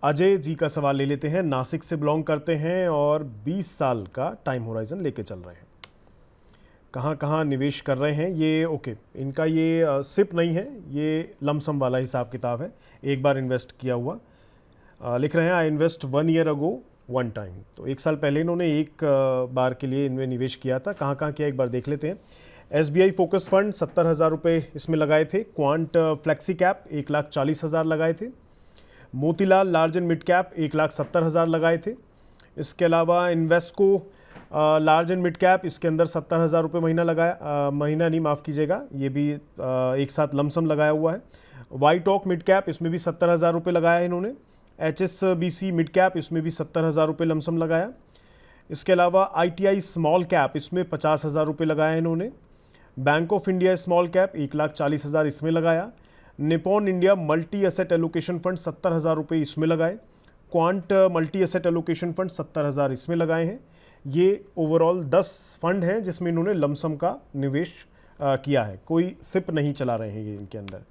अजय जी का सवाल ले लेते हैं। नासिक से बिलोंग करते हैं और 20 साल का टाइम होराइजन लेके चल रहे हैं। कहाँ कहाँ निवेश कर रहे हैं ये? ओके, इनका ये सिप नहीं है, ये लमसम वाला हिसाब किताब है, एक बार इन्वेस्ट किया हुआ। लिख रहे हैं I invest 1 year ago 1 time. तो 1 साल पहले इन्होंने एक बार के लिए इनमें निवेश किया था। कहाँ कहाँ किया एक बार देख लेते हैं। SBI फोकस फंड 70,000 रुपये इसमें लगाए थे। क्वांट फ्लेक्सी कैप 1,40,000 लगाए थे। Motilal large and mid cap 1,70,000 लगाए थे। इसके अलावा Invesco large and mid cap, इसके अंदर 70,000 रुपये महीना लगाया, महीना नहीं माफ़ कीजिएगा, ये भी एक साथ लमसम लगाया हुआ है। वाई टॉक मिड कैप, इसमें भी 70,000 रुपये लगाया है इन्होंने। HSBC मिड कैप, इसमें भी 70,000 रुपये लमसम लगाया। इसके अलावा ITI स्मॉल कैप, इसमें 50,000 रुपये लगाया है इन्होंने। Bank of India small cap 1,40,000 इसमें लगाया। Nippon India multi asset allocation fund 70,000 रुपये इसमें लगाए। Quant multi asset allocation fund 70,000 इसमें लगाए हैं। ये ओवरऑल 10 फंड हैं जिसमें इन्होंने लमसम का निवेश किया है। कोई सिप नहीं चला रहे हैं ये इनके अंदर।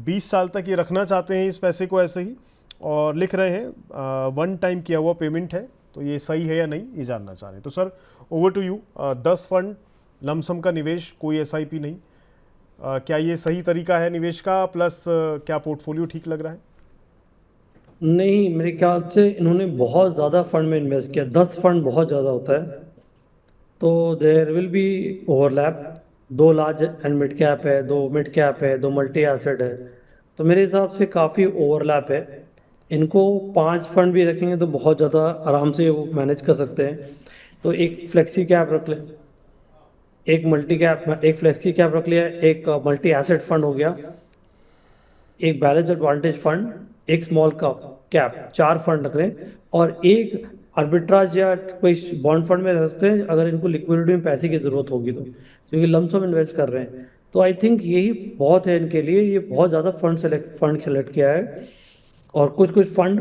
20 साल तक ये रखना चाहते हैं इस पैसे को ऐसे ही, और लिख रहे हैं 1 टाइम किया हुआ पेमेंट है। तो ये सही है या नहीं ये जानना चाह रहे हैं। तो sir over to you. 10 fund lump sum का निवेश, कोई SIP नहीं, क्या ये सही तरीका है निवेश का? प्लस क्या पोर्टफोलियो ठीक लग रहा है? नहीं, मेरे ख्याल से इन्होंने बहुत ज़्यादा फंड में इन्वेस्ट किया। 10 फंड बहुत ज़्यादा होता है, तो there will be overlap. 2 large and mid cap है, 2 मिड कैप है, 2 मल्टी एसेट है, तो मेरे हिसाब से काफ़ी ओवरलैप है। इनको 5 फंड भी रखेंगे तो बहुत ज़्यादा आराम से वो मैनेज कर सकते हैं। तो एक फ्लेक्सी कैप रख ले, एक मल्टी कैप, एक फ्लेक्सी कैप रख लिया, एक मल्टी एसेट फंड हो गया, एक बैलेंस एडवांटेज फंड, एक स्मॉल कैप, 4 फंड रख लें। और एक आर्बिट्राज या कोई बॉन्ड फंड में रख सकते हैं अगर इनको लिक्विडिटी में पैसे की जरूरत होगी तो, क्योंकि लमसम इन्वेस्ट कर रहे हैं। तो आई थिंक यही बहुत है इनके लिए। ये बहुत ज़्यादा फंड सेलेक्ट किया है। और कुछ कुछ फंड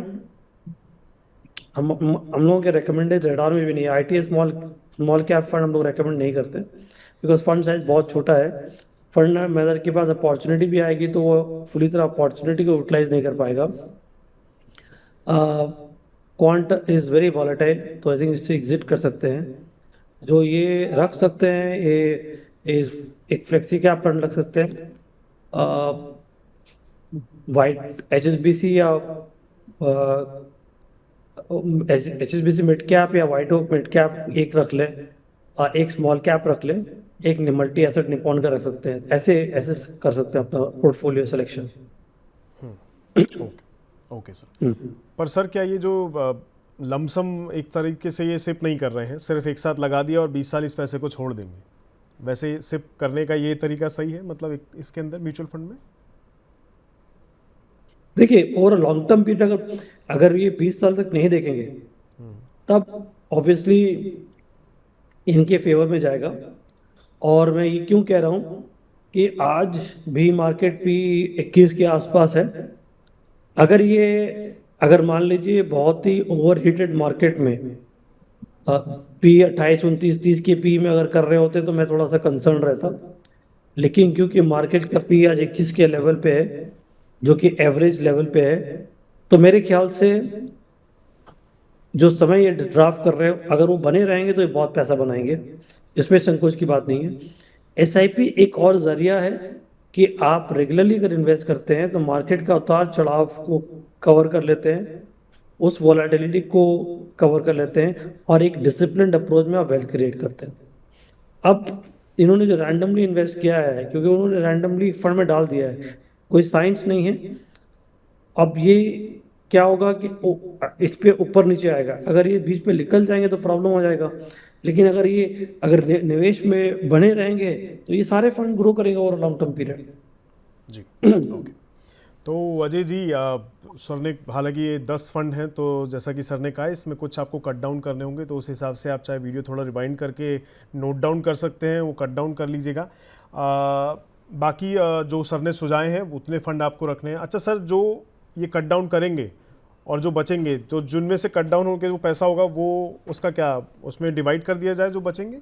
हम लोगों के रिकमेंडेड रेडार में भी नहीं है। ITA small small cap fund हम लोग रेकमेंड नहीं करते, बिकॉज फंड साइज बहुत छोटा है। फंड मैनेजर के पास अपॉर्चुनिटी भी आएगी तो वो फुली तरह अपॉर्चुनिटी को यूटिलाइज नहीं कर पाएगा। क्वांट इज वेरी वॉलेटाइल, तो आई थिंक इससे एग्जिट कर सकते हैं। जो ये रख सकते हैं, ये एक फ्लेक्सी कैप फंड रख सकते हैं। वाइट HSBC या HSBC मिड कैप या वाइट ओक मिड कैप एक रख लें, और एक स्मॉल कैप रख लें, एक मल्टी एसेट निपॉन का रख सकते हैं। ऐसे ऐसे कर सकते हैं अपना portfolio selection. Okay, okay sir. पर सर क्या ये जो लमसम एक तरीके से ये सिप नहीं कर रहे हैं, सिर्फ एक साथ लगा दिया और 20 साल इस पैसे को छोड़ देंगे, वैसे सिप करने का ये तरीका सही है मतलब इसके अंदर म्यूचुअल फंड में? देखिए, ओवर लॉन्ग टर्म पीरियड अगर अगर ये 20 साल तक नहीं देखेंगे तब ऑब्वियसली इनके फेवर में जाएगा। और मैं ये क्यों कह रहा हूँ कि आज भी मार्केट भी 21 के आसपास है। अगर ये अगर मान लीजिए बहुत ही ओवर हीटेड मार्केट में P 28, 29, 30 के P में अगर कर रहे होते तो मैं थोड़ा सा कंसर्न रहता। लेकिन क्योंकि मार्केट का P आज 21 के लेवल पे है, जो कि एवरेज लेवल पे है, तो मेरे ख्याल से जो समय ये ड्राफ्ट कर रहे हो अगर वो बने रहेंगे तो ये बहुत पैसा बनाएंगे, इसमें संकोच की बात नहीं है। SIP एक और जरिया है कि आप रेगुलरली अगर इन्वेस्ट करते हैं तो मार्केट का उतार चढ़ाव को कवर कर लेते हैं, उस वॉलेटिलिटी को कवर कर लेते हैं, और एक डिसिप्लिन्ड अप्रोच में आप वेल्थ क्रिएट करते हैं। अब इन्होंने जो रैंडमली इन्वेस्ट किया है, क्योंकि उन्होंने रैंडमली फंड में डाल दिया है, कोई साइंस नहीं है। अब ये क्या होगा कि इस पे ऊपर नीचे आएगा। अगर ये बीच पे निकल जाएंगे तो प्रॉब्लम हो जाएगा। लेकिन अगर निवेश में बने रहेंगे तो ये सारे फंड ग्रो करेगा ओवर लॉन्ग टर्म पीरियड। जी, ओके। तो अजय जी, सर ने हालांकि ये 10 फंड हैं, तो जैसा कि सर ने कहा इसमें कुछ आपको कट डाउन करने होंगे, तो उस हिसाब से आप चाहे वीडियो थोड़ा रिवाइंड करके नोट डाउन कर सकते हैं, वो कट डाउन कर लीजिएगा। बाकी जो सर ने सुझाए हैं उतने फंड आपको रखने हैं। अच्छा सर, जो ये कट डाउन करेंगे और जो बचेंगे, तो जिनमें से कट डाउन होकर जो पैसा होगा वो उसका क्या उसमें डिवाइड कर दिया जाए जो बचेंगे?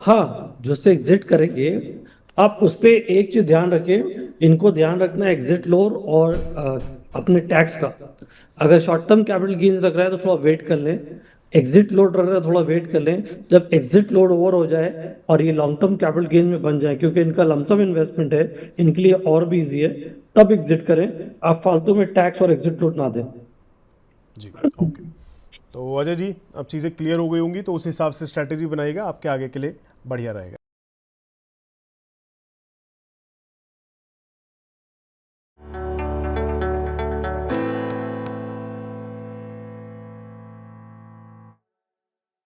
हाँ, जो से एग्जिट करेंगे आप उस पे एक चीज ध्यान रखें, इनको ध्यान रखना है एग्जिट लोअर और अपने टैक्स का। अगर शॉर्ट टर्म कैपिटल गेन्स रख रहा है तो थोड़ा वेट कर लें, एग्जिट लोड रख रहा है थोड़ा वेट कर लें। जब एग्जिट लोड ओवर हो जाए और ये लॉन्ग टर्म कैपिटल गेन में बन जाए, क्योंकि इनका लमसम इन्वेस्टमेंट है, इनके लिए और भी इजी है, तब एग्जिट करें। आप फालतू में टैक्स और एग्जिट लोड ना दें। जी ओके। तो अजय जी, अब चीज़ें क्लियर हो गई होंगी, तो उस हिसाब से स्ट्रैटेजी बनाइएगा, आपके आगे के लिए बढ़िया रहेगा।